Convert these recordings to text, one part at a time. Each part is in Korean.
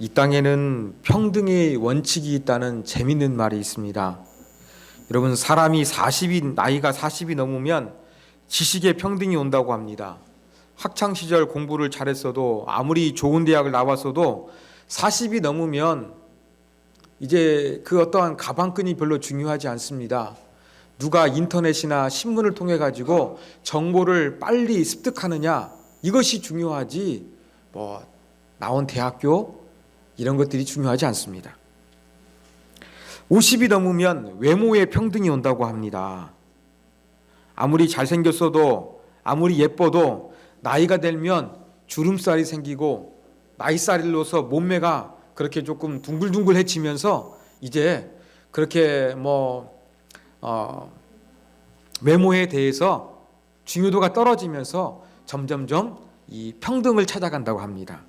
이 땅에는 평등의 원칙이 있다는 재밌는 말이 있습니다. 여러분, 사람이 나이가 40이 넘으면 지식의 평등이 온다고 합니다. 학창 시절 공부를 잘했어도 아무리 좋은 대학을 나왔어도 40이 넘으면 이제 그 어떠한 가방끈이 별로 중요하지 않습니다. 누가 인터넷이나 신문을 통해 가지고 정보를 빨리 습득하느냐, 이것이 중요하지 나온 대학교 이런 것들이 중요하지 않습니다. 50이 넘으면 외모의 평등이 온다고 합니다. 아무리 잘생겼어도 아무리 예뻐도 나이가 들면 주름살이 생기고 나이살로서 몸매가 그렇게 조금 둥글둥글해지면서 이제 그렇게 외모에 대해서 중요도가 떨어지면서 점점점 이 평등을 찾아간다고 합니다.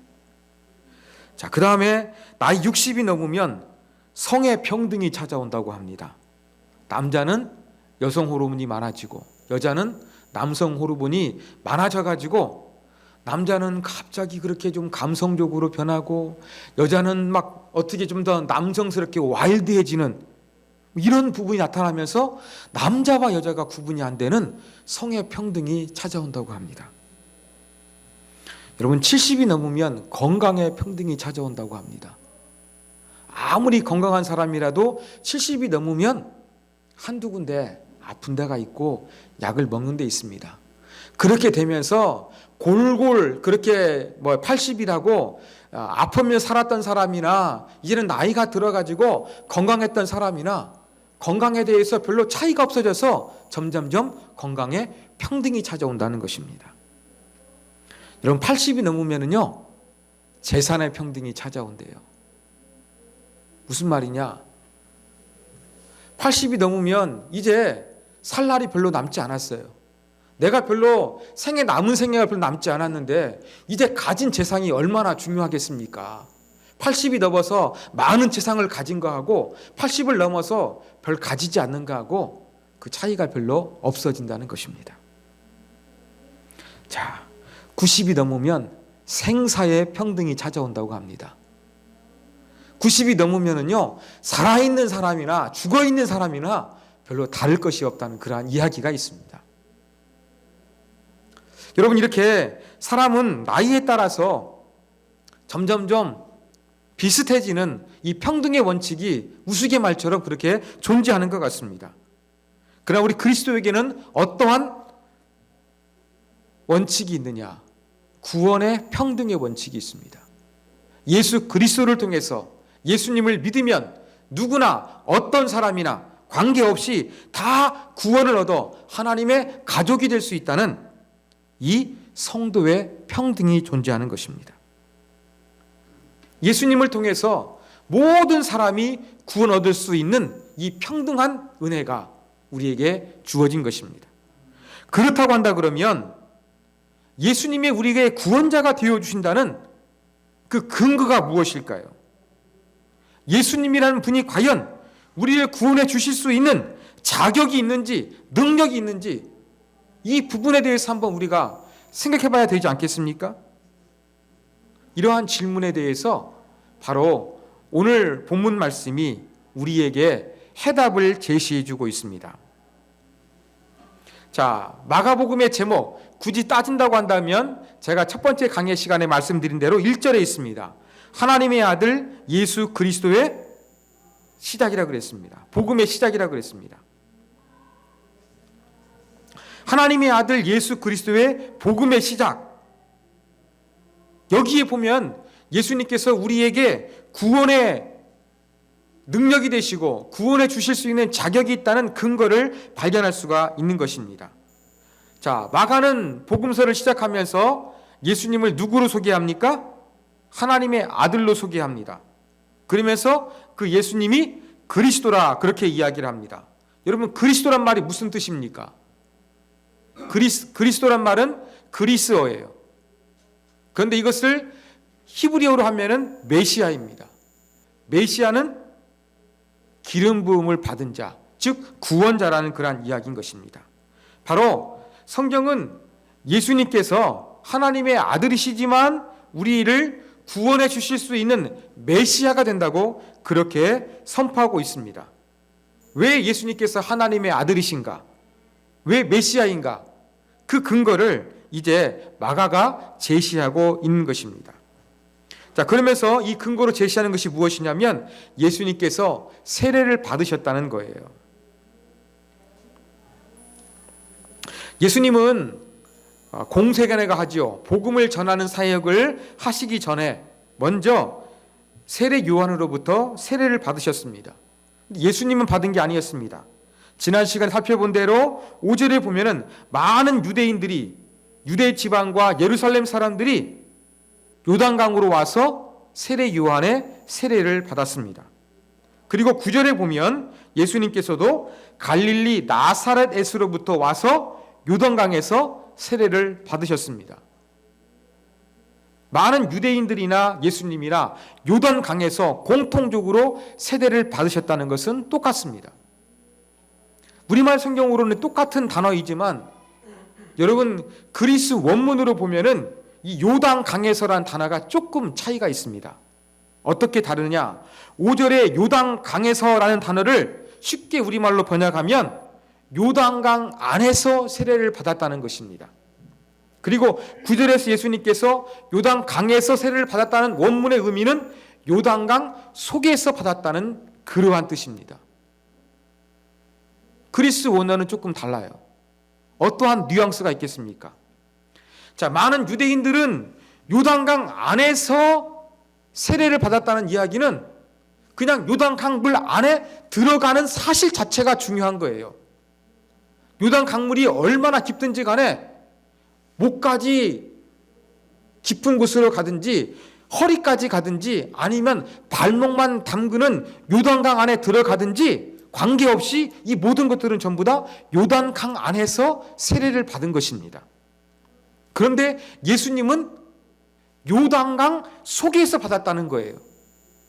자, 그 다음에 나이 60이 넘으면 성의 평등이 찾아온다고 합니다. 남자는 여성 호르몬이 많아지고 여자는 남성 호르몬이 많아져가지고 남자는 갑자기 그렇게 좀 감성적으로 변하고 여자는 막 어떻게 좀 더 남성스럽게 와일드해지는 이런 부분이 나타나면서 남자와 여자가 구분이 안 되는 성의 평등이 찾아온다고 합니다. 여러분, 70이 넘으면 건강의 평등이 찾아온다고 합니다. 아무리 건강한 사람이라도 70이 넘으면 한두 군데 아픈 데가 있고 약을 먹는 데 있습니다. 그렇게 되면서 골골 그렇게 80이라고 아프면 살았던 사람이나 이제는 나이가 들어가지고 건강했던 사람이나 건강에 대해서 별로 차이가 없어져서 점점점 건강에 평등이 찾아온다는 것입니다. 여러분, 80이 넘으면은요 재산의 평등이 찾아온대요. 무슨 말이냐? 80이 넘으면 이제 살 날이 별로 남지 않았어요. 내가 별로 남은 생애가 별로 남지 않았는데 이제 가진 재산이 얼마나 중요하겠습니까? 80이 넘어서 많은 재산을 가진 거하고 80을 넘어서 별 가지지 않는 거하고 그 차이가 별로 없어진다는 것입니다. 자, 90이 넘으면 생사의 평등이 찾아온다고 합니다. 90이 넘으면은요, 살아있는 사람이나 죽어있는 사람이나 별로 다를 것이 없다는 그러한 이야기가 있습니다. 여러분, 이렇게 사람은 나이에 따라서 점점점 비슷해지는 이 평등의 원칙이 우스갯말처럼 그렇게 존재하는 것 같습니다. 그러나 우리 그리스도에게는 어떠한 원칙이 있느냐? 구원의 평등의 원칙이 있습니다. 예수 그리스도를 통해서 예수님을 믿으면 누구나 어떤 사람이나 관계없이 다 구원을 얻어 하나님의 가족이 될 수 있다는 이 성도의 평등이 존재하는 것입니다. 예수님을 통해서 모든 사람이 구원 얻을 수 있는 이 평등한 은혜가 우리에게 주어진 것입니다. 그렇다고 한다 그러면 예수님이 우리에게 구원자가 되어주신다는 그 근거가 무엇일까요? 예수님이라는 분이 과연 우리를 구원해 주실 수 있는 자격이 있는지 능력이 있는지 이 부분에 대해서 한번 우리가 생각해 봐야 되지 않겠습니까? 이러한 질문에 대해서 바로 오늘 본문 말씀이 우리에게 해답을 제시해 주고 있습니다. 자, 마가복음의 제목 굳이 따진다고 한다면 제가 첫 번째 강의 시간에 말씀드린 대로 1절에 있습니다. 하나님의 아들 예수 그리스도의 시작이라고 그랬습니다. 복음의 시작이라고 그랬습니다. 하나님의 아들 예수 그리스도의 복음의 시작. 여기에 보면 예수님께서 우리에게 구원의 능력이 되시고 구원해 주실 수 있는 자격이 있다는 근거를 발견할 수가 있는 것입니다. 자, 마가는 복음서를 시작하면서 예수님을 누구로 소개합니까? 하나님의 아들로 소개합니다. 그러면서 그 예수님이 그리스도라 그렇게 이야기를 합니다. 여러분, 그리스도란 말이 무슨 뜻입니까? 그리스도란 말은 그리스어예요. 그런데 이것을 히브리어로 하면은 메시아입니다. 메시아는 기름 부음을 받은 자, 즉 구원자라는 그러한 이야기인 것입니다. 바로 성경은 예수님께서 하나님의 아들이시지만 우리를 구원해 주실 수 있는 메시아가 된다고 그렇게 선포하고 있습니다. 왜 예수님께서 하나님의 아들이신가? 왜 메시아인가? 그 근거를 이제 마가가 제시하고 있는 것입니다. 자, 그러면서 이 근거로 제시하는 것이 무엇이냐면 예수님께서 세례를 받으셨다는 거예요. 예수님은 공세례가 하지요. 복음을 전하는 사역을 하시기 전에 먼저 세례 요한으로부터 세례를 받으셨습니다. 예수님은 받은 게 아니었습니다. 지난 시간 살펴본 대로 5절에 보면은 많은 유대인들이 유대 지방과 예루살렘 사람들이 요단강으로 와서 세례 요한의 세례를 받았습니다. 그리고 9절에 보면 예수님께서도 갈릴리 나사렛에서로부터 와서 요단강에서 세례를 받으셨습니다. 많은 유대인들이나 예수님이나 요단강에서 공통적으로 세례를 받으셨다는 것은 똑같습니다. 우리말 성경으로는 똑같은 단어이지만 여러분 그리스 원문으로 보면은 이 요단강에서란 단어가 조금 차이가 있습니다. 어떻게 다르냐? 5절에 요단강에서라는 단어를 쉽게 우리말로 번역하면 요단강 안에서 세례를 받았다는 것입니다. 그리고 9절에서 예수님께서 요단강에서 세례를 받았다는 원문의 의미는 요단강 속에서 받았다는 그러한 뜻입니다. 그리스 원어는 조금 달라요. 어떠한 뉘앙스가 있겠습니까? 자, 많은 유대인들은 요단강 안에서 세례를 받았다는 이야기는 그냥 요단강물 안에 들어가는 사실 자체가 중요한 거예요. 요단강물이 얼마나 깊든지 간에 목까지 깊은 곳으로 가든지 허리까지 가든지 아니면 발목만 담그는 요단강 안에 들어가든지 관계없이 이 모든 것들은 전부 다 요단강 안에서 세례를 받은 것입니다. 그런데 예수님은 요단강 속에서 받았다는 거예요.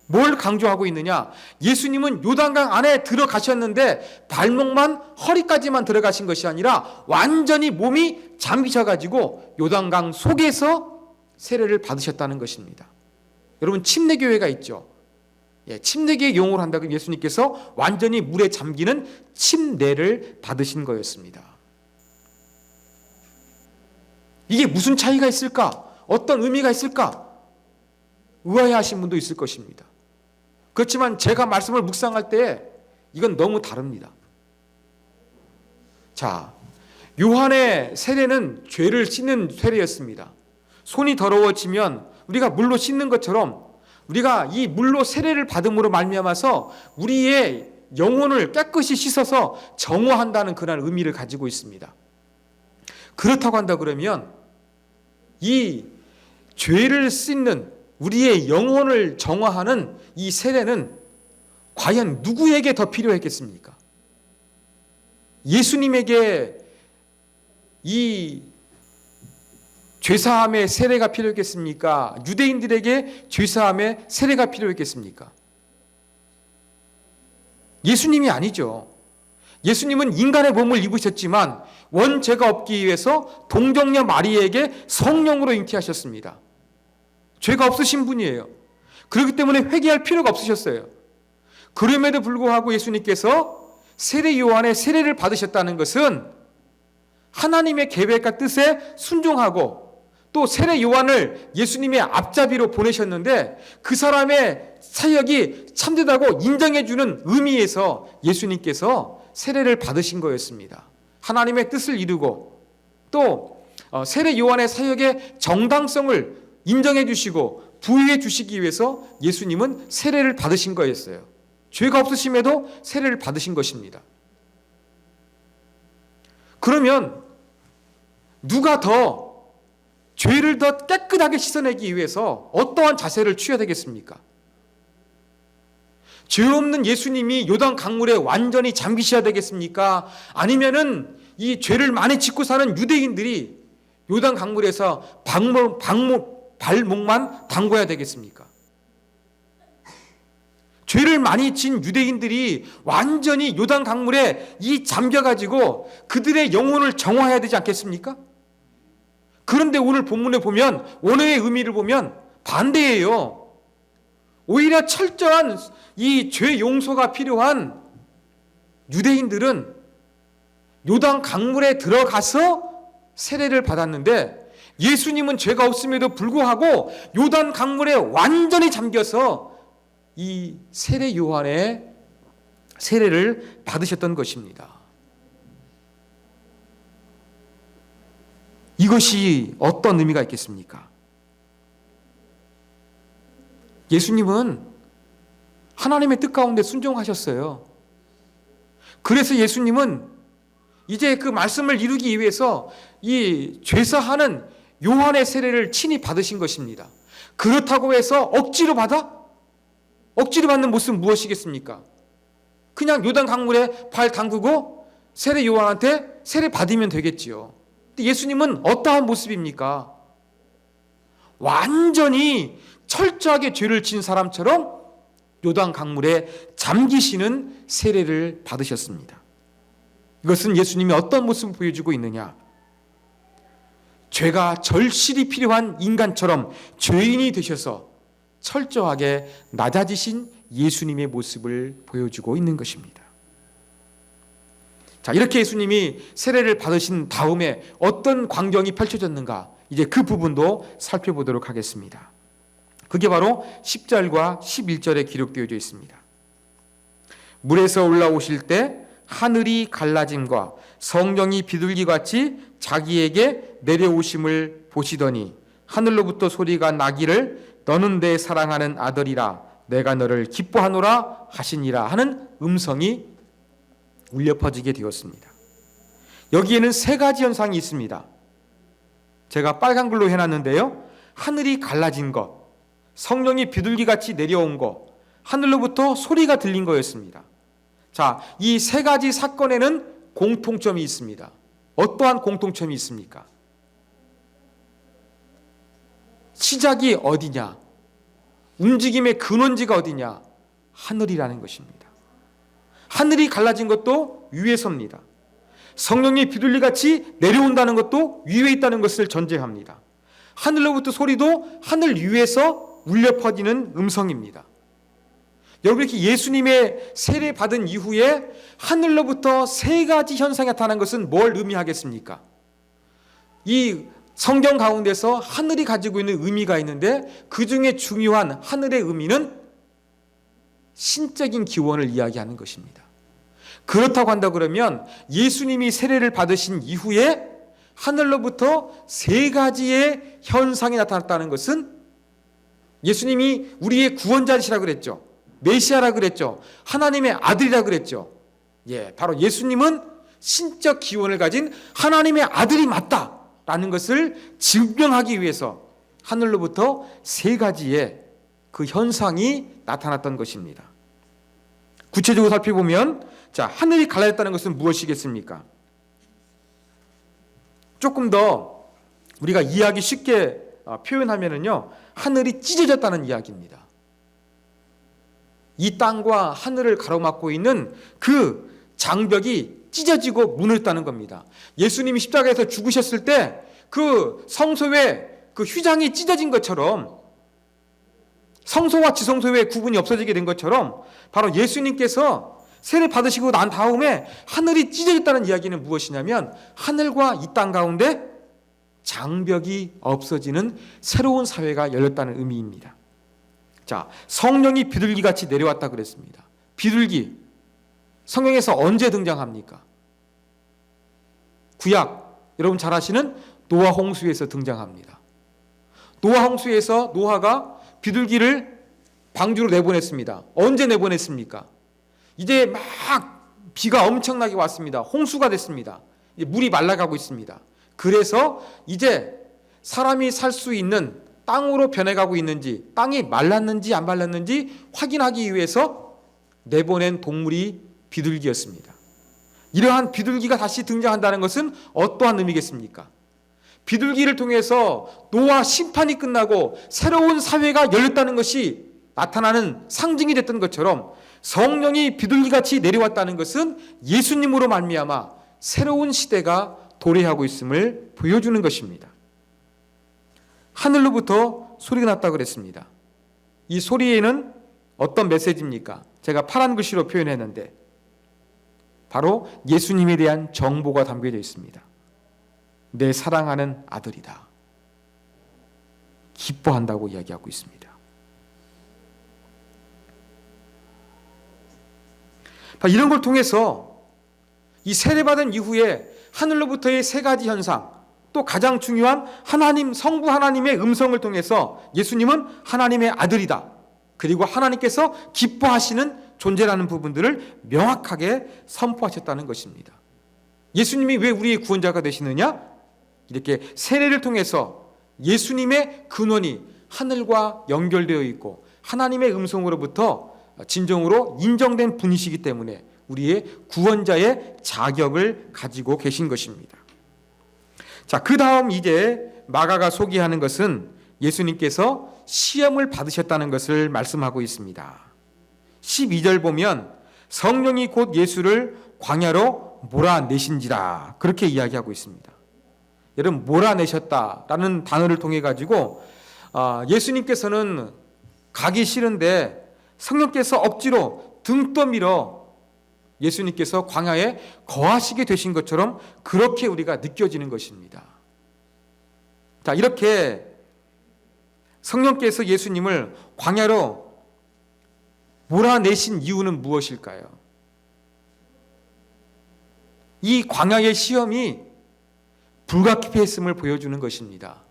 뭘 강조하고 있느냐? 예수님은 요단강 안에 들어가셨는데 발목만 허리까지만 들어가신 것이 아니라 완전히 몸이 잠기셔가지고 요단강 속에서 세례를 받으셨다는 것입니다. 여러분 침례교회가 있죠. 침례교회 용어로 한다고 예수님께서 완전히 물에 잠기는 침례를 받으신 거였습니다. 이게 무슨 차이가 있을까? 어떤 의미가 있을까? 의아해하신 분도 있을 것입니다. 그렇지만 제가 말씀을 묵상할 때 이건 너무 다릅니다. 자, 요한의 세례는 죄를 씻는 세례였습니다. 손이 더러워지면 우리가 물로 씻는 것처럼 우리가 이 물로 세례를 받음으로 말미암아서 우리의 영혼을 깨끗이 씻어서 정화한다는 그런 의미를 가지고 있습니다. 그렇다고 한다 그러면 이 죄를 씻는 우리의 영혼을 정화하는 이 세례는 과연 누구에게 더 필요했겠습니까? 예수님에게 이 죄사함의 세례가 필요했겠습니까? 유대인들에게 죄사함의 세례가 필요했겠습니까? 예수님이 아니죠. 예수님은 인간의 몸을 입으셨지만 원죄가 없기 위해서 동정녀 마리에게 성령으로 잉태하셨습니다. 죄가 없으신 분이에요. 그렇기 때문에 회개할 필요가 없으셨어요. 그럼에도 불구하고 예수님께서 세례 요한의 세례를 받으셨다는 것은 하나님의 계획과 뜻에 순종하고 또 세례 요한을 예수님의 앞잡이로 보내셨는데 그 사람의 사역이 참되다고 인정해주는 의미에서 예수님께서 세례를 받으신 거였습니다. 하나님의 뜻을 이루고 또 세례 요한의 사역의 정당성을 인정해 주시고 부여해 주시기 위해서 예수님은 세례를 받으신 거였어요. 죄가 없으심에도 세례를 받으신 것입니다. 그러면 누가 더 죄를 더 깨끗하게 씻어내기 위해서 어떠한 자세를 취해야 되겠습니까? 죄 없는 예수님이 요단 강물에 완전히 잠기셔야 되겠습니까? 아니면은 이 죄를 많이 짓고 사는 유대인들이 요단 강물에서 발목만 담궈야 되겠습니까? 죄를 많이 진 유대인들이 완전히 요단 강물에 잠겨가지고 그들의 영혼을 정화해야 되지 않겠습니까? 그런데 오늘 본문에 보면 원어의 의미를 보면 반대예요. 오히려 철저한 이 죄 용서가 필요한 유대인들은 요단 강물에 들어가서 세례를 받았는데, 예수님은 죄가 없음에도 불구하고 요단 강물에 완전히 잠겨서 이 세례 요한의 세례를 받으셨던 것입니다. 이것이 어떤 의미가 있겠습니까? 예수님은 하나님의 뜻 가운데 순종하셨어요. 그래서 예수님은 이제 그 말씀을 이루기 위해서 이 죄사하는 요한의 세례를 친히 받으신 것입니다. 그렇다고 해서 억지로 받는 모습은 무엇이겠습니까? 그냥 요단 강물에 발 담그고 세례 요한한테 세례 받으면 되겠지요. 근데 예수님은 어떠한 모습입니까? 완전히 철저하게 죄를 지은 사람처럼 요단 강물에 잠기시는 세례를 받으셨습니다. 이것은 예수님이 어떤 모습을 보여주고 있느냐? 죄가 절실히 필요한 인간처럼 죄인이 되셔서 철저하게 낮아지신 예수님의 모습을 보여주고 있는 것입니다. 자, 이렇게 예수님이 세례를 받으신 다음에 어떤 광경이 펼쳐졌는가? 이제 그 부분도 살펴보도록 하겠습니다. 그게 바로 10절과 11절에 기록되어 있습니다. 물에서 올라오실 때 하늘이 갈라짐과 성령이 비둘기같이 자기에게 내려오심을 보시더니 하늘로부터 소리가 나기를 너는 내 사랑하는 아들이라 내가 너를 기뻐하노라 하시니라 하는 음성이 울려 퍼지게 되었습니다. 여기에는 세 가지 현상이 있습니다. 제가 빨간 글로 해놨는데요. 하늘이 갈라진 것, 성령이 비둘기같이 내려온 것, 하늘로부터 소리가 들린 거였습니다. 자, 이 세 가지 사건에는 공통점이 있습니다. 어떠한 공통점이 있습니까? 시작이 어디냐? 움직임의 근원지가 어디냐? 하늘이라는 것입니다. 하늘이 갈라진 것도 위에서입니다. 성령이 비둘기같이 내려온다는 것도 위에 있다는 것을 전제합니다. 하늘로부터 소리도 하늘 위에서 울려 퍼지는 음성입니다. 여러분, 이렇게 예수님의 세례 받은 이후에 하늘로부터 세 가지 현상이 나타난 것은 뭘 의미하겠습니까? 이 성경 가운데서 하늘이 가지고 있는 의미가 있는데, 그 중에 중요한 하늘의 의미는 신적인 기원을 이야기하는 것입니다. 그렇다고 한다 그러면 예수님이 세례를 받으신 이후에 하늘로부터 세 가지의 현상이 나타났다는 것은 예수님이 우리의 구원자시라고 그랬죠. 메시아라고 그랬죠. 하나님의 아들이라고 그랬죠. 바로 예수님은 신적 기원을 가진 하나님의 아들이 맞다라는 것을 증명하기 위해서 하늘로부터 세 가지의 그 현상이 나타났던 것입니다. 구체적으로 살펴보면, 자, 하늘이 갈라졌다는 것은 무엇이겠습니까? 조금 더 우리가 이해하기 쉽게 표현하면은요, 하늘이 찢어졌다는 이야기입니다. 이 땅과 하늘을 가로막고 있는 그 장벽이 찢어지고 무너졌다는 겁니다. 예수님이 십자가에서 죽으셨을 때 그 성소의 그 휘장이 찢어진 것처럼, 성소와 지성소의 구분이 없어지게 된 것처럼, 바로 예수님께서 세례 받으시고 난 다음에 하늘이 찢어졌다는 이야기는 무엇이냐면, 하늘과 이 땅 가운데 장벽이 없어지는 새로운 사회가 열렸다는 의미입니다. 자, 성령이 비둘기같이 내려왔다 그랬습니다. 비둘기, 성경에서 언제 등장합니까? 구약, 여러분 잘 아시는 노아 홍수에서 등장합니다. 노아 홍수에서 노아가 비둘기를 방주로 내보냈습니다. 언제 내보냈습니까? 이제 막 비가 엄청나게 왔습니다. 홍수가 됐습니다. 이제 물이 말라가고 있습니다. 그래서 이제 사람이 살 수 있는 땅으로 변해가고 있는지, 땅이 말랐는지 안 말랐는지 확인하기 위해서 내보낸 동물이 비둘기였습니다. 이러한 비둘기가 다시 등장한다는 것은 어떠한 의미겠습니까? 비둘기를 통해서 노아 심판이 끝나고 새로운 사회가 열렸다는 것이 나타나는 상징이 됐던 것처럼, 성령이 비둘기같이 내려왔다는 것은 예수님으로 말미암아 새로운 시대가 도래하고 있음을 보여주는 것입니다. 하늘로부터 소리가 났다고 그랬습니다. 이 소리에는 어떤 메시지입니까? 제가 파란 글씨로 표현했는데 바로 예수님에 대한 정보가 담겨져 있습니다. 내 사랑하는 아들이다. 기뻐한다고 이야기하고 있습니다. 이런 걸 통해서 이 세례받은 이후에 하늘로부터의 세 가지 현상, 또 가장 중요한 하나님, 성부 하나님의 음성을 통해서 예수님은 하나님의 아들이다. 그리고 하나님께서 기뻐하시는 존재라는 부분들을 명확하게 선포하셨다는 것입니다. 예수님이 왜 우리의 구원자가 되시느냐? 이렇게 세례를 통해서 예수님의 근원이 하늘과 연결되어 있고 하나님의 음성으로부터 진정으로 인정된 분이시기 때문에 우리의 구원자의 자격을 가지고 계신 것입니다. 자, 그 다음 이제 마가가 소개하는 것은 예수님께서 시험을 받으셨다는 것을 말씀하고 있습니다. 12절 보면 성령이 곧 예수를 광야로 몰아내신지라 그렇게 이야기하고 있습니다. 여러분, 몰아내셨다라는 단어를 통해 가지고 예수님께서는 가기 싫은데 성령께서 억지로 등 떠밀어 예수님께서 광야에 거하시게 되신 것처럼 그렇게 우리가 느껴지는 것입니다. 자, 이렇게 성령께서 예수님을 광야로 몰아내신 이유는 무엇일까요? 이 광야의 시험이 불가피했음을 보여주는 것입니다.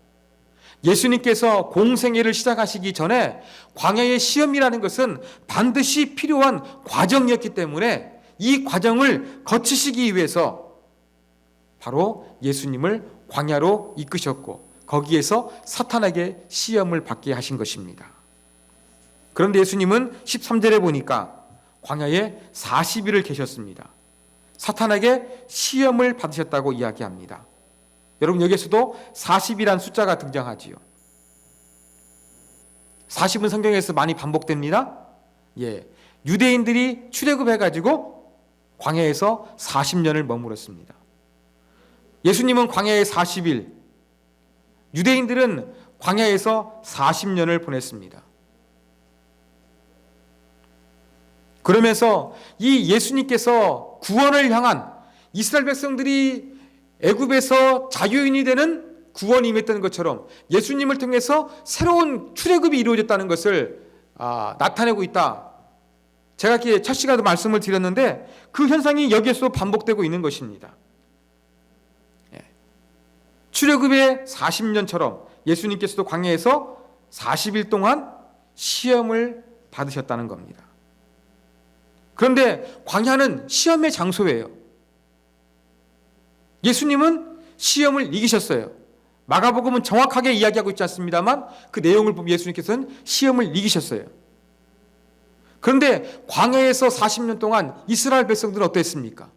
예수님께서 공생애를 시작하시기 전에 광야의 시험이라는 것은 반드시 필요한 과정이었기 때문에 이 과정을 거치시기 위해서 바로 예수님을 광야로 이끄셨고 거기에서 사탄에게 시험을 받게 하신 것입니다. 그런데 예수님은 13절에 보니까 광야에 40일을 계셨습니다. 사탄에게 시험을 받으셨다고 이야기합니다. 여러분, 여기에서도 40이란 숫자가 등장하지요. 40은 성경에서 많이 반복됩니다. 유대인들이 출애굽해가지고 광야에서 40년을 머물었습니다. 예수님은 광야에 40일, 유대인들은 광야에서 40년을 보냈습니다. 그러면서 이 예수님께서 구원을 향한 이스라엘 백성들이 애굽에서 자유인이 되는 구원이 임했던 것처럼 예수님을 통해서 새로운 출애굽이 이루어졌다는 것을 나타내고 있다. 제가 이렇게 첫 시간에도 말씀을 드렸는데 그 현상이 여기에서 반복되고 있는 것입니다. 출애굽의 40년처럼 예수님께서도 광야에서 40일 동안 시험을 받으셨다는 겁니다. 그런데 광야는 시험의 장소예요. 예수님은 시험을 이기셨어요. 마가복음은 정확하게 이야기하고 있지 않습니다만 그 내용을 보면 예수님께서는 시험을 이기셨어요. 그런데 광야에서 40년 동안 이스라엘 백성들은 어땠습니까?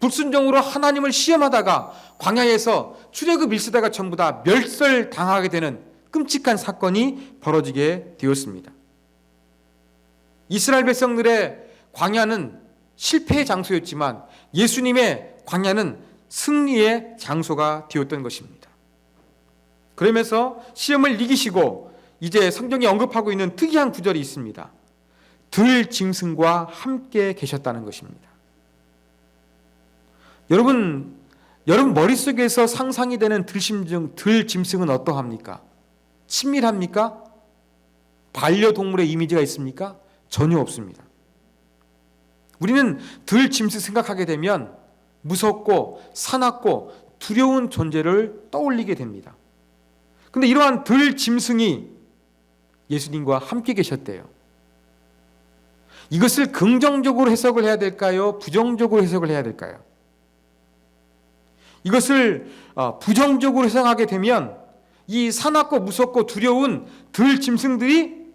불순종으로 하나님을 시험하다가 광야에서 출애굽 1세대가 전부 다 멸절당하게 되는 끔찍한 사건이 벌어지게 되었습니다. 이스라엘 백성들의 광야는 실패의 장소였지만 예수님의 광야는 승리의 장소가 되었던 것입니다. 그러면서 시험을 이기시고 이제 성경이 언급하고 있는 특이한 구절이 있습니다. 들 짐승과 함께 계셨다는 것입니다. 여러분 머릿속에서 상상이 되는 들 짐승은 어떠합니까? 친밀합니까? 반려동물의 이미지가 있습니까? 전혀 없습니다. 우리는 들 짐승 생각하게 되면 무섭고 사납고 두려운 존재를 떠올리게 됩니다. 그런데 이러한 들 짐승이 예수님과 함께 계셨대요. 이것을 긍정적으로 해석을 해야 될까요? 부정적으로 해석을 해야 될까요? 이것을 부정적으로 해석하게 되면 이 사납고 무섭고 두려운 들 짐승들이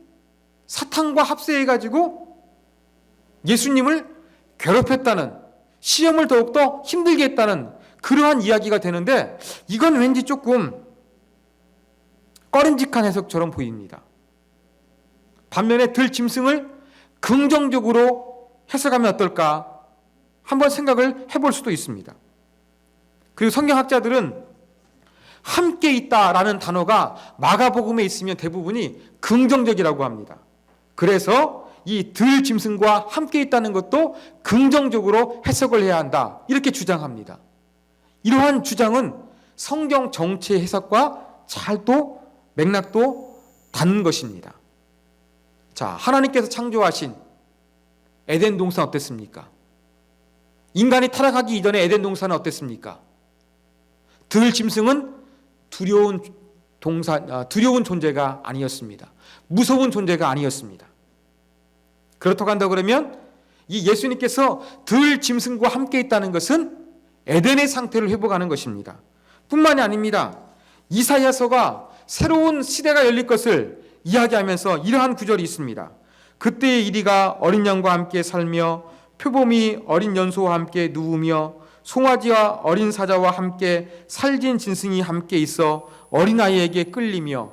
사탄과 합세해가지고 예수님을 괴롭혔다는, 시험을 더욱더 힘들게 했다는 그러한 이야기가 되는데 이건 왠지 조금 꺼림직한 해석처럼 보입니다. 반면에 들 짐승을 긍정적으로 해석하면 어떨까? 한번 생각을 해볼 수도 있습니다. 그리고 성경학자들은 함께 있다라는 단어가 마가복음에 있으면 대부분이 긍정적이라고 합니다. 그래서 이 들 짐승과 함께 있다는 것도 긍정적으로 해석을 해야 한다, 이렇게 주장합니다. 이러한 주장은 성경 정체 해석과 잘 또 맥락도 닿는 것입니다. 자, 하나님께서 창조하신 에덴 동산 어땠습니까? 인간이 타락하기 이전에 에덴 동산은 어땠습니까? 들 짐승은 두려운 존재가 아니었습니다. 무서운 존재가 아니었습니다. 그렇다고 한다 그러면 이 예수님께서 들 짐승과 함께 있다는 것은 에덴의 상태를 회복하는 것입니다. 뿐만이 아닙니다. 이사야서가 새로운 시대가 열릴 것을 이야기하면서 이러한 구절이 있습니다. 그때의 이리가 어린 양과 함께 살며 표범이 어린 연소와 함께 누우며 송아지와 어린 사자와 함께 살진 짐승이 함께 있어 어린아이에게 끌리며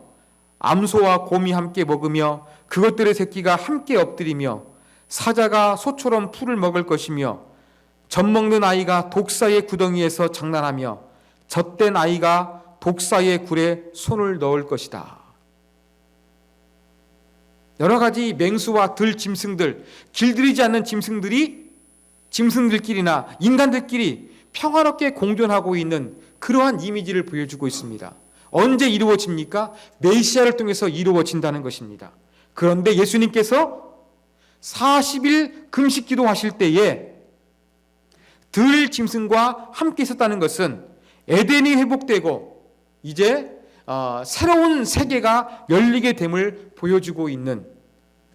암소와 곰이 함께 먹으며 그것들의 새끼가 함께 엎드리며 사자가 소처럼 풀을 먹을 것이며 젖먹는 아이가 독사의 구덩이에서 장난하며 젖된 아이가 독사의 굴에 손을 넣을 것이다. 여러 가지 맹수와 들 짐승들, 길들이지 않는 짐승들끼리나 인간들끼리 평화롭게 공존하고 있는 그러한 이미지를 보여주고 있습니다. 언제 이루어집니까? 메시아를 통해서 이루어진다는 것입니다. 그런데 예수님께서 40일 금식 기도하실 때에 들 짐승과 함께 있었다는 것은 에덴이 회복되고 이제 새로운 세계가 열리게 됨을 보여주고 있는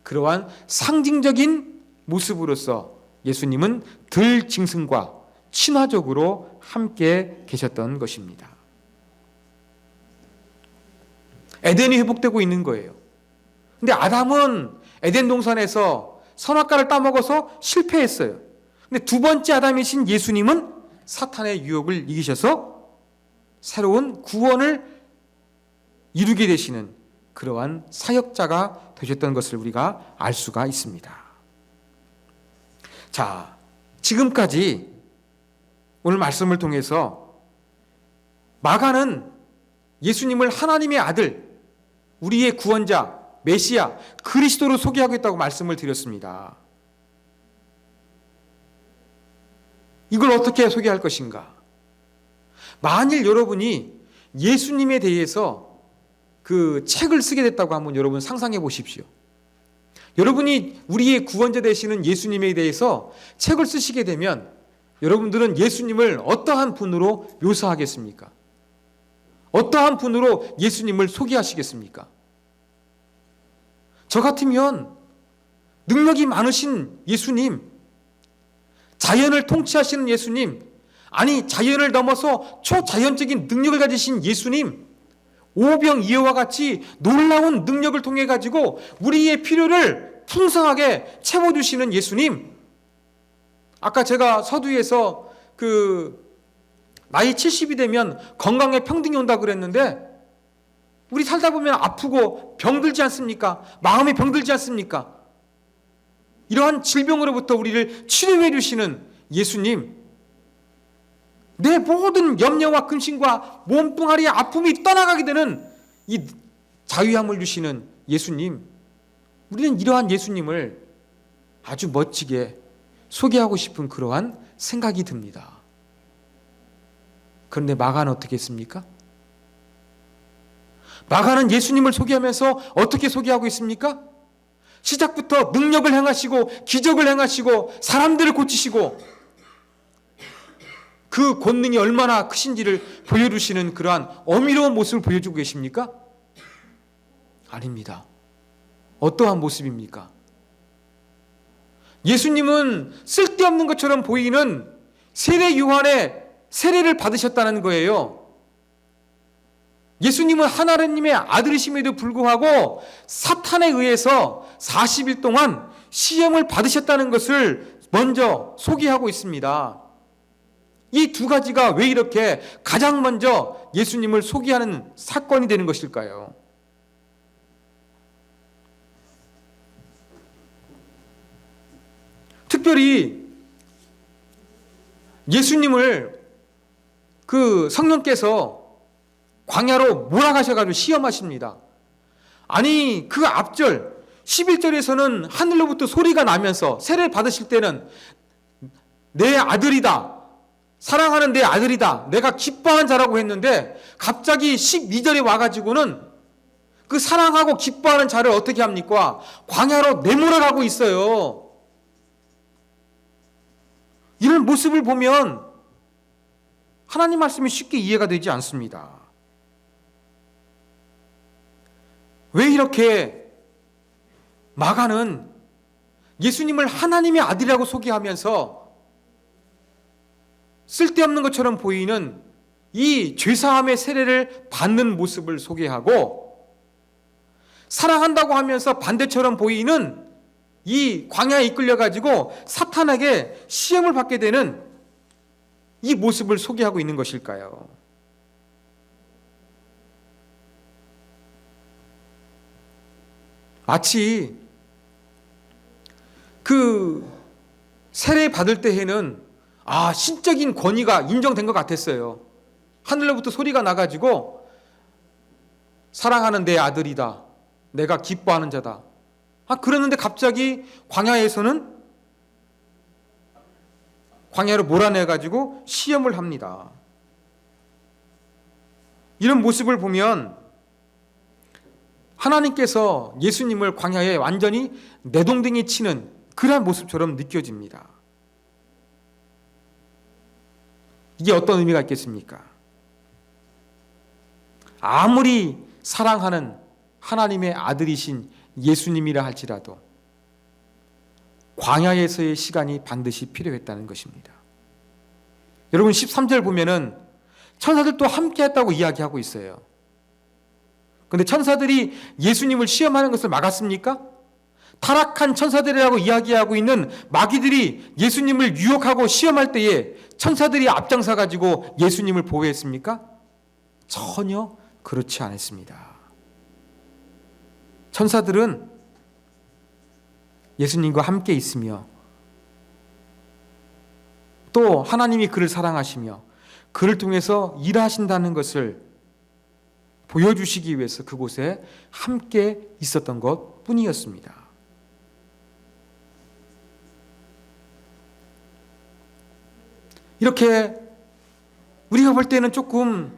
그러한 상징적인 모습으로서 예수님은 들 짐승과 친화적으로 함께 계셨던 것입니다. 에덴이 회복되고 있는 거예요. 근데 아담은 에덴 동산에서 선악과를 따먹어서 실패했어요. 근데 두 번째 아담이신 예수님은 사탄의 유혹을 이기셔서 새로운 구원을 이루게 되시는 그러한 사역자가 되셨던 것을 우리가 알 수가 있습니다. 자, 지금까지 오늘 말씀을 통해서 마가는 예수님을 하나님의 아들, 우리의 구원자, 메시아, 그리스도로 소개하고 있다고 말씀을 드렸습니다. 이걸 어떻게 소개할 것인가? 만일 여러분이 예수님에 대해서 그 책을 쓰게 됐다고 한번 여러분 상상해 보십시오. 여러분이 우리의 구원자 되시는 예수님에 대해서 책을 쓰시게 되면 여러분들은 예수님을 어떠한 분으로 묘사하겠습니까? 어떠한 분으로 예수님을 소개하시겠습니까? 저 같으면 능력이 많으신 예수님, 자연을 통치하시는 예수님, 아니 자연을 넘어서 초자연적인 능력을 가지신 예수님, 오병이어와 같이 놀라운 능력을 통해 가지고 우리의 필요를 풍성하게 채워주시는 예수님. 아까 제가 서두에서 나이 70이 되면 건강에 평등이 온다고 그랬는데 우리 살다 보면 아프고 병들지 않습니까? 마음이 병들지 않습니까? 이러한 질병으로부터 우리를 치료해 주시는 예수님, 내 모든 염려와 근심과 몸뚱아리의 아픔이 떠나가게 되는 이 자유함을 주시는 예수님, 우리는 이러한 예수님을 아주 멋지게 소개하고 싶은 그러한 생각이 듭니다. 그런데 마가는 어떻게 했습니까? 마가는 예수님을 소개하면서 어떻게 소개하고 있습니까? 시작부터 능력을 행하시고 기적을 행하시고 사람들을 고치시고 그 권능이 얼마나 크신지를 보여주시는 그러한 어미로운 모습을 보여주고 계십니까? 아닙니다. 어떠한 모습입니까? 예수님은 쓸데없는 것처럼 보이는 세례 요한의 세례를 받으셨다는 거예요. 예수님은 하나님의 아들이심에도 불구하고 사탄에 의해서 40일 동안 시험을 받으셨다는 것을 먼저 소개하고 있습니다. 이 두 가지가 왜 이렇게 가장 먼저 예수님을 소개하는 사건이 되는 것일까요? 특별히 예수님을 그 성령께서 광야로 몰아가셔가지고 시험하십니다. 아니 그 앞절 11절에서는 하늘로부터 소리가 나면서 세례 받으실 때는 내 아들이다, 사랑하는 내 아들이다, 내가 기뻐한 자라고 했는데 갑자기 12절에 와가지고는 그 사랑하고 기뻐하는 자를 어떻게 합니까? 광야로 내몰아가고 있어요. 이런 모습을 보면 하나님 말씀이 쉽게 이해가 되지 않습니다. 왜 이렇게 마가는 예수님을 하나님의 아들이라고 소개하면서 쓸데없는 것처럼 보이는 이 죄사함의 세례를 받는 모습을 소개하고, 사랑한다고 하면서 반대처럼 보이는 이 광야에 이끌려가지고 사탄에게 시험을 받게 되는 이 모습을 소개하고 있는 것일까요? 마치 그 세례 받을 때에는 신적인 권위가 인정된 것 같았어요. 하늘로부터 소리가 나가지고 사랑하는 내 아들이다, 내가 기뻐하는 자다. 그러는데 갑자기 광야에서는 광야로 몰아내가지고 시험을 합니다. 이런 모습을 보면 하나님께서 예수님을 광야에 완전히 내동댕이 치는 그러한 모습처럼 느껴집니다. 이게 어떤 의미가 있겠습니까? 아무리 사랑하는 하나님의 아들이신 예수님이라 할지라도 광야에서의 시간이 반드시 필요했다는 것입니다. 여러분 13절 보면은 천사들도 함께 했다고 이야기하고 있어요. 그런데 천사들이 예수님을 시험하는 것을 막았습니까? 타락한 천사들이라고 이야기하고 있는 마귀들이 예수님을 유혹하고 시험할 때에 천사들이 앞장서 가지고 예수님을 보호했습니까? 전혀 그렇지 않았습니다. 천사들은 예수님과 함께 있으며 또 하나님이 그를 사랑하시며 그를 통해서 일하신다는 것을 보여주시기 위해서 그곳에 함께 있었던 것 뿐이었습니다. 이렇게 우리가 볼 때는 조금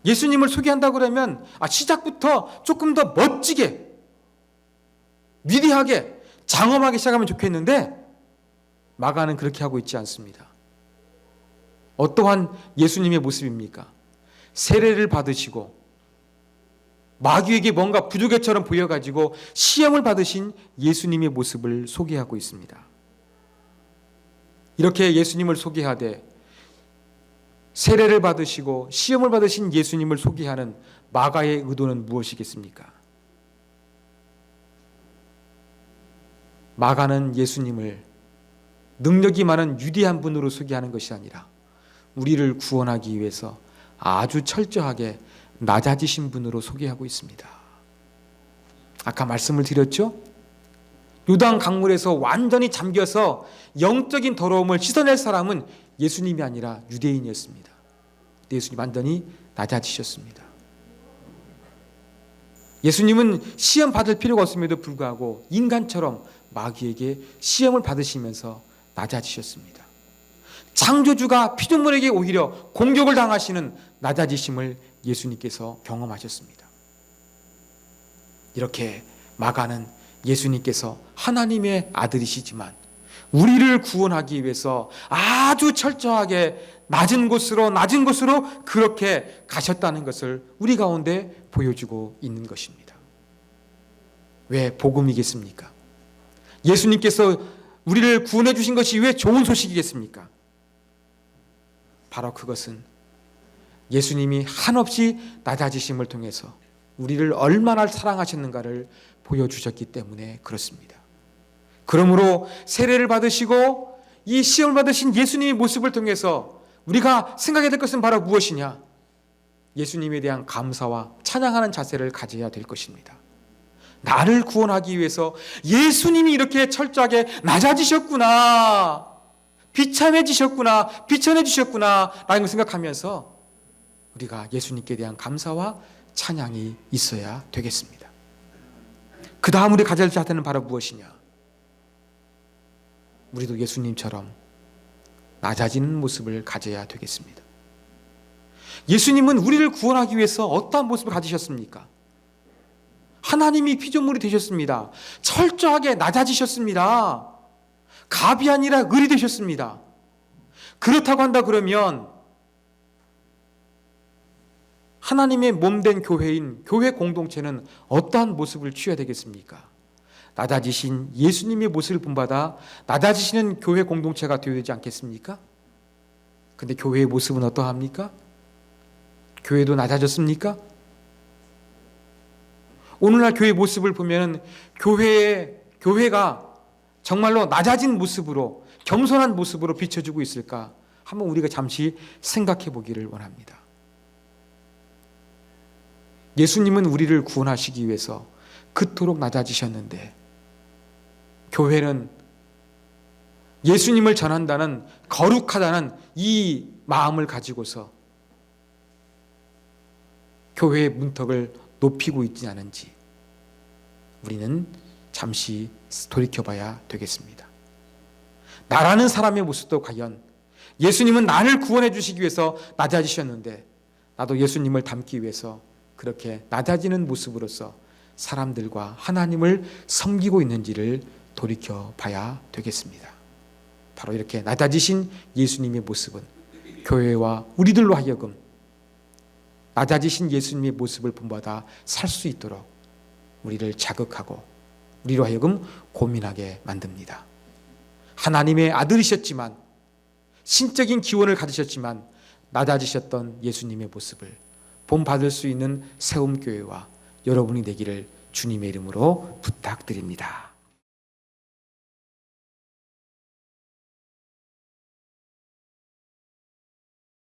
예수님을 소개한다고 그러면 시작부터 조금 더 멋지게, 위대하게, 장엄하게 시작하면 좋겠는데 마가는 그렇게 하고 있지 않습니다. 어떠한 예수님의 모습입니까? 세례를 받으시고 마귀에게 뭔가 부조개처럼 보여가지고 시험을 받으신 예수님의 모습을 소개하고 있습니다. 이렇게 예수님을 소개하되 세례를 받으시고 시험을 받으신 예수님을 소개하는 마가의 의도는 무엇이겠습니까? 마가는 예수님을 능력이 많은 위대한 분으로 소개하는 것이 아니라 우리를 구원하기 위해서 아주 철저하게 낮아지신 분으로 소개하고 있습니다. 아까 말씀을 드렸죠? 요단 강물에서 완전히 잠겨서 영적인 더러움을 씻어낼 사람은 예수님이 아니라 유대인이었습니다. 예수님 완전히 낮아지셨습니다. 예수님은 시험 받을 필요가 없음에도 불구하고 인간처럼 마귀에게 시험을 받으시면서 낮아지셨습니다. 창조주가 피조물에게 오히려 공격을 당하시는 낮아지심을 예수님께서 경험하셨습니다. 이렇게 마가는 예수님께서 하나님의 아들이시지만 우리를 구원하기 위해서 아주 철저하게 낮은 곳으로 그렇게 가셨다는 것을 우리 가운데 보여주고 있는 것입니다. 왜 복음이겠습니까? 예수님께서 우리를 구원해 주신 것이 왜 좋은 소식이겠습니까? 바로 그것은 예수님이 한없이 낮아지심을 통해서 우리를 얼마나 사랑하셨는가를 보여주셨기 때문에 그렇습니다. 그러므로 세례를 받으시고 이 시험을 받으신 예수님의 모습을 통해서 우리가 생각해야 될 것은 바로 무엇이냐? 예수님에 대한 감사와 찬양하는 자세를 가져야 될 것입니다. 나를 구원하기 위해서 예수님이 이렇게 철저하게 낮아지셨구나, 비참해지셨구나, 비천해지셨구나 라는 걸 생각하면서 우리가 예수님께 대한 감사와 찬양이 있어야 되겠습니다. 그 다음 우리 가져야 할 자세는 바로 무엇이냐? 우리도 예수님처럼 낮아지는 모습을 가져야 되겠습니다. 예수님은 우리를 구원하기 위해서 어떠한 모습을 가지셨습니까? 하나님이 피조물이 되셨습니다. 철저하게 낮아지셨습니다. 갑이 아니라 을이 되셨습니다. 그렇다고 한다 그러면 하나님의 몸된 교회인 교회 공동체는 어떠한 모습을 취해야 되겠습니까? 낮아지신 예수님의 모습을 본받아 낮아지시는 교회 공동체가 되어야 되지 않겠습니까? 근데 교회의 모습은 어떠합니까? 교회도 낮아졌습니까? 오늘날 교회 모습을 보면 교회가 정말로 낮아진 모습으로, 겸손한 모습으로 비춰지고 있을까? 한번 우리가 잠시 생각해 보기를 원합니다. 예수님은 우리를 구원하시기 위해서 그토록 낮아지셨는데, 교회는 예수님을 전한다는, 거룩하다는 이 마음을 가지고서 교회의 문턱을 높이고 있지 않은지 우리는 잠시 돌이켜봐야 되겠습니다. 나라는 사람의 모습도 과연 예수님은 나를 구원해 주시기 위해서 낮아지셨는데, 나도 예수님을 닮기 위해서 그렇게 낮아지는 모습으로서 사람들과 하나님을 섬기고 있는지를 돌이켜봐야 되겠습니다. 바로 이렇게 낮아지신 예수님의 모습은 교회와 우리들로 하여금 낮아지신 예수님의 모습을 본받아 살 수 있도록 우리를 자극하고 우리로 하여금 고민하게 만듭니다. 하나님의 아들이셨지만, 신적인 기원을 가지셨지만 낮아지셨던 예수님의 모습을 본받을 수 있는 세움교회와 여러분이 되기를 주님의 이름으로 부탁드립니다.